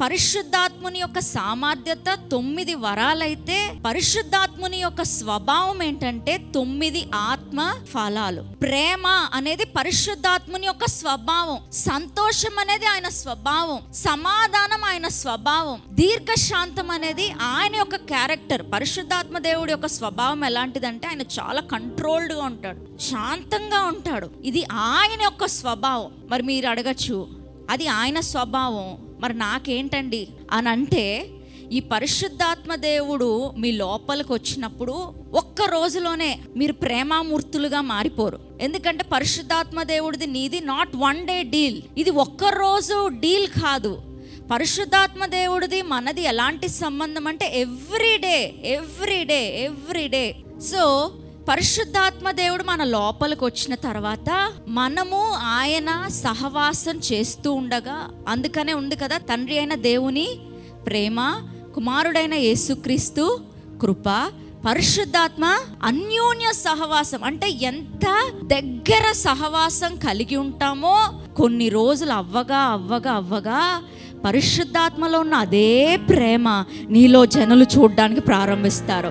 పరిశుద్ధాత్ముని యొక్క సామర్థ్యత 9 వరాలైతే పరిశుద్ధాత్ముని యొక్క స్వభావం ఏంటంటే 9 ఆత్మ ఫలాలు. ప్రేమ అనేది పరిశుద్ధాత్ముని యొక్క స్వభావం, సంతోషం అనేది ఆయన స్వభావం, సమాధానం ఆయన స్వభావం, దీర్ఘశాంతం అనేది ఆయన యొక్క క్యారెక్టర్. పరిశుద్ధాత్మ దేవుడి యొక్క స్వభావం ఎలాంటిదంటే ఆయన చాలా కంట్రోల్డ్ గా ఉంటాడు, శాంతంగా ఉంటాడు. ఇది ఆయన యొక్క స్వభావం. మరి మీరు అడగచ్చు, అది ఆయన స్వభావం, మరి నాకేంటండి అని అంటే, ఈ పరిశుద్ధాత్మ దేవుడు మీ లోపలికి వచ్చినప్పుడు ఒక్క రోజులోనే మీరు ప్రేమామూర్తులుగా మారిపోరు. ఎందుకంటే పరిశుద్ధాత్మ దేవుడిది నీది నాట్ వన్ డే డీల్, ఇది ఒక్క రోజు డీల్ కాదు. పరిశుద్ధాత్మ దేవుడిది మనది ఎలాంటి సంబంధం అంటే ఎవ్రీ డే. సో పరిశుద్ధాత్మ దేవుడు మన లోపలికి వచ్చిన తర్వాత మనము ఆయన సహవాసం చేస్తూ ఉండగా, అందుకనే ఉంది కదా, తండ్రి అయిన దేవుని ప్రేమ, కుమారుడైన యేసుక్రీస్తు కృప, పరిశుద్ధాత్మ అన్యోన్య సహవాసం. అంటే ఎంత దగ్గర సహవాసం కలిగి ఉంటామో కొన్ని రోజులు అవ్వగా పరిశుద్ధాత్మలో ఉన్న అదే ప్రేమ నీలో జనులు చూడడానికి ప్రారంభిస్తారు.